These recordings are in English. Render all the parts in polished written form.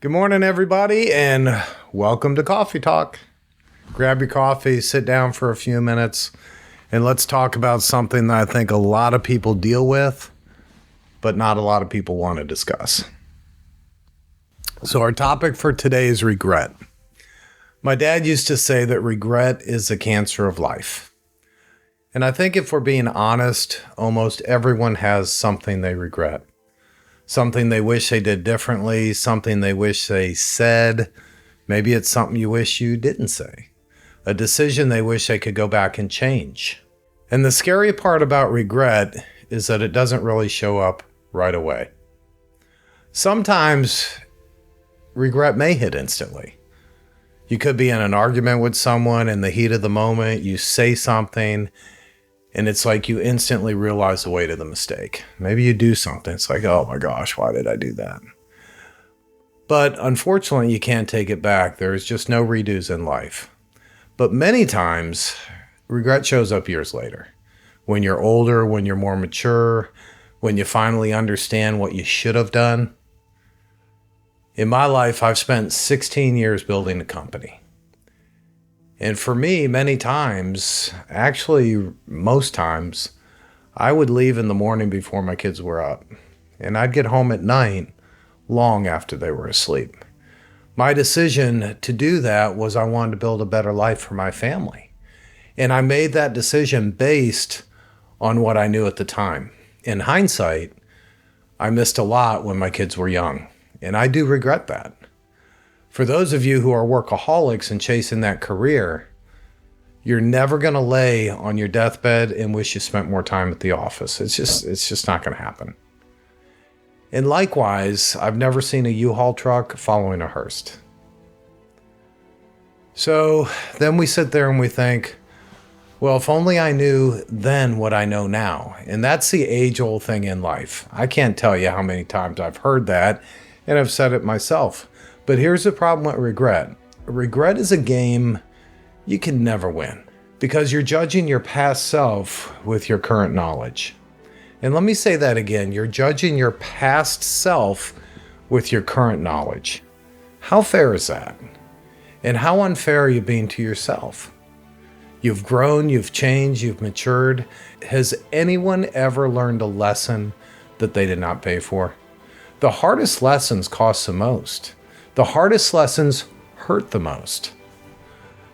Good morning, everybody, and welcome to Coffee Talk. Grab your coffee, sit down for a few minutes, and let's talk about something that I think a lot of people deal with, but not a lot of people want to discuss. So our topic for today is regret. My dad used to say that regret is the cancer of life. And I think if we're being honest, almost everyone has something they regret. Something they wish they did differently, something they wish they said. Maybe it's something you wish you didn't say. A decision they wish they could go back and change. And the scary part about regret is that it doesn't really show up right away. Sometimes regret may hit instantly. You could be in an argument with someone in the heat of the moment, you say something, and it's like you instantly realize the weight of the mistake. Maybe you do something. It's like, oh my gosh, why did I do that? But unfortunately, you can't take it back. There is just no redos in life. But many times, regret shows up years later. When you're older, when you're more mature, when you finally understand what you should have done. In my life, I've spent 16 years building a company. And for me, many times, actually most times, I would leave in the morning before my kids were up. And I'd get home at night long after they were asleep. My decision to do that was I wanted to build a better life for my family. And I made that decision based on what I knew at the time. In hindsight, I missed a lot when my kids were young. And I do regret that. For those of you who are workaholics and chasing that career, you're never going to lay on your deathbed and wish you spent more time at the office. It's just not going to happen. And likewise, I've never seen a U-Haul truck following a hearse. So then we sit there and we think, well, if only I knew then what I know now. And that's the age-old thing in life. I can't tell you how many times I've heard that, and I've said it myself. But here's the problem with regret. Regret is a game you can never win because you're judging your past self with your current knowledge. And let me say that again. You're judging your past self with your current knowledge. How fair is that? And how unfair are you being to yourself? You've grown, you've changed, you've matured. Has anyone ever learned a lesson that they did not pay for? The hardest lessons cost the most. The hardest lessons hurt the most.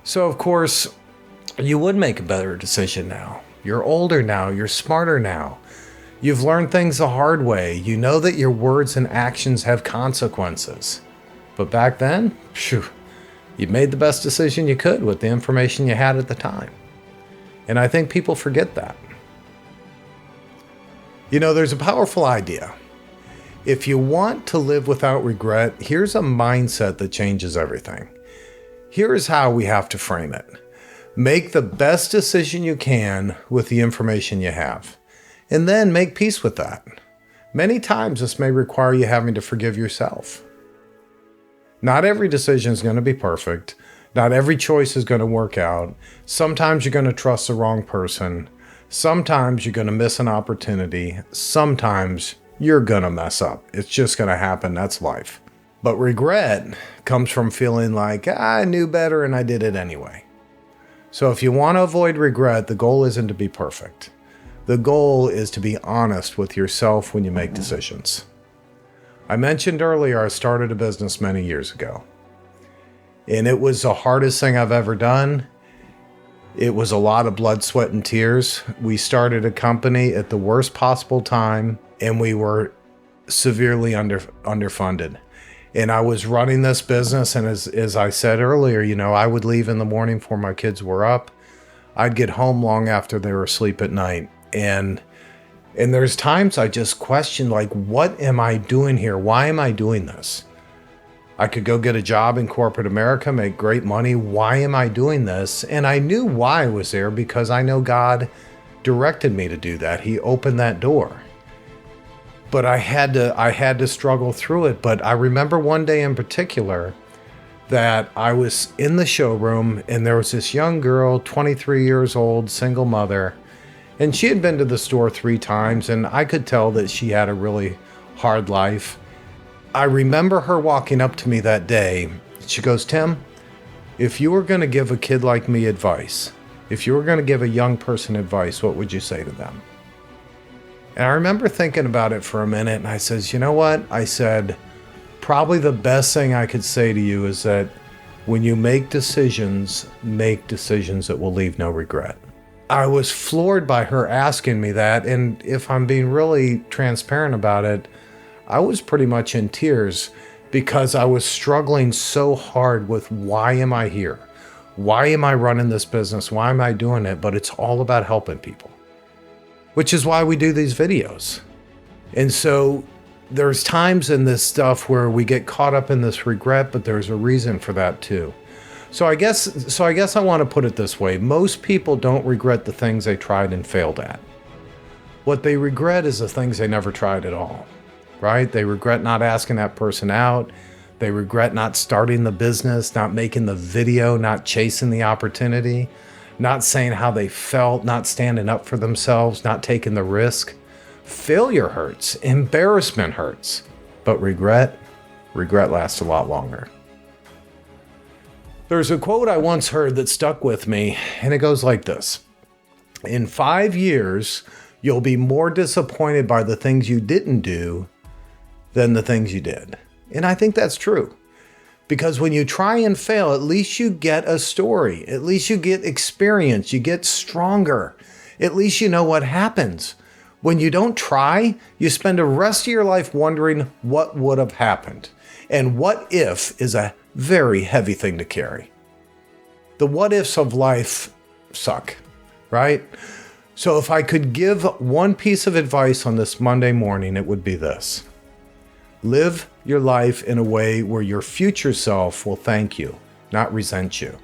So, of course, you would make a better decision now. You're older now. You're smarter now. You've learned things the hard way. You know that your words and actions have consequences. But back then, you made the best decision you could with the information you had at the time. And I think people forget that. You know, there's a powerful idea. If you want to live without regret, here's a mindset that changes everything. Here's how we have to frame it. Make the best decision you can with the information you have, and then make peace with that. Many times this may require you having to forgive yourself. Not every decision is going to be perfect. Not every choice is going to work out. Sometimes you're going to trust the wrong person. Sometimes you're going to miss an opportunity. Sometimes you're going to mess up. It's just going to happen. That's life. But regret comes from feeling like I knew better and I did it anyway. So if you want to avoid regret, the goal isn't to be perfect. The goal is to be honest with yourself when you make decisions. I mentioned earlier I started a business many years ago. And it was the hardest thing I've ever done. It was a lot of blood, sweat, and tears. We started a company at the worst possible time, and we were severely underfunded. And I was running this business, and as I said earlier, you know, I would leave in the morning before my kids were up. I'd get home long after they were asleep at night. And there's times I just question, like, what am I doing here? Why am I doing this? I could go get a job in corporate America, make great money. Why am I doing this? And I knew why I was there because I know God directed me to do that. He opened that door. But I had to struggle through it. But I remember one day in particular that I was in the showroom and there was this young girl, 23 years old, single mother, and she had been to the store 3 times, and I could tell that she had a really hard life. I remember her walking up to me that day. She goes, Tim, if you were going to give a kid like me advice, if you were going to give a young person advice, what would you say to them? And I remember thinking about it for a minute, and I says, you know what? I said, probably the best thing I could say to you is that when you make decisions that will leave no regret. I was floored by her asking me that, and if I'm being really transparent about it, I was pretty much in tears because I was struggling so hard with why am I here? Why am I running this business? Why am I doing it? But it's all about helping people, which is why we do these videos. And so there's times in this stuff where we get caught up in this regret, but there's a reason for that too. So I guess I want to put it this way. Most people don't regret the things they tried and failed at. What they regret is the things they never tried at all, right? They regret not asking that person out. They regret not starting the business, not making the video, not chasing the opportunity, not saying how they felt, not standing up for themselves, not taking the risk. Failure hurts, embarrassment hurts, but regret lasts a lot longer. There's a quote I once heard that stuck with me, and it goes like this. In 5 years, you'll be more disappointed by the things you didn't do than the things you did. And I think that's true. Because when you try and fail, at least you get a story. At least you get experience. You get stronger. At least you know what happens. When you don't try, you spend the rest of your life wondering what would have happened. And what if is a very heavy thing to carry. The what ifs of life suck, right? So if I could give one piece of advice on this Monday morning, it would be this. Live your life in a way where your future self will thank you, not resent you.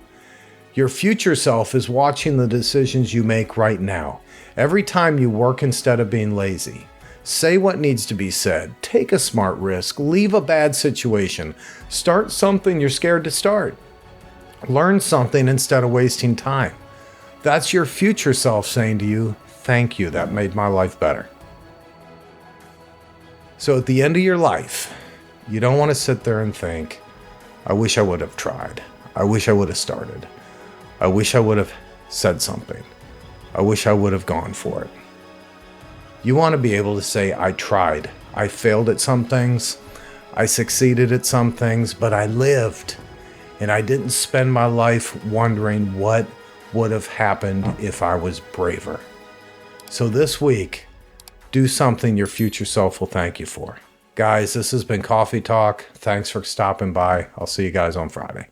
Your future self is watching the decisions you make right now. Every time you work instead of being lazy. Say what needs to be said. Take a smart risk. Leave a bad situation. Start something you're scared to start. Learn something instead of wasting time. That's your future self saying to you, thank you, that made my life better. So at the end of your life, you don't want to sit there and think, I wish I would have tried. I wish I would have started. I wish I would have said something. I wish I would have gone for it. You want to be able to say, I tried. I failed at some things. I succeeded at some things, but I lived. And I didn't spend my life wondering what would have happened if I was braver. So this week, do something your future self will thank you for. Guys, this has been Coffee Talk. Thanks for stopping by. I'll see you guys on Friday.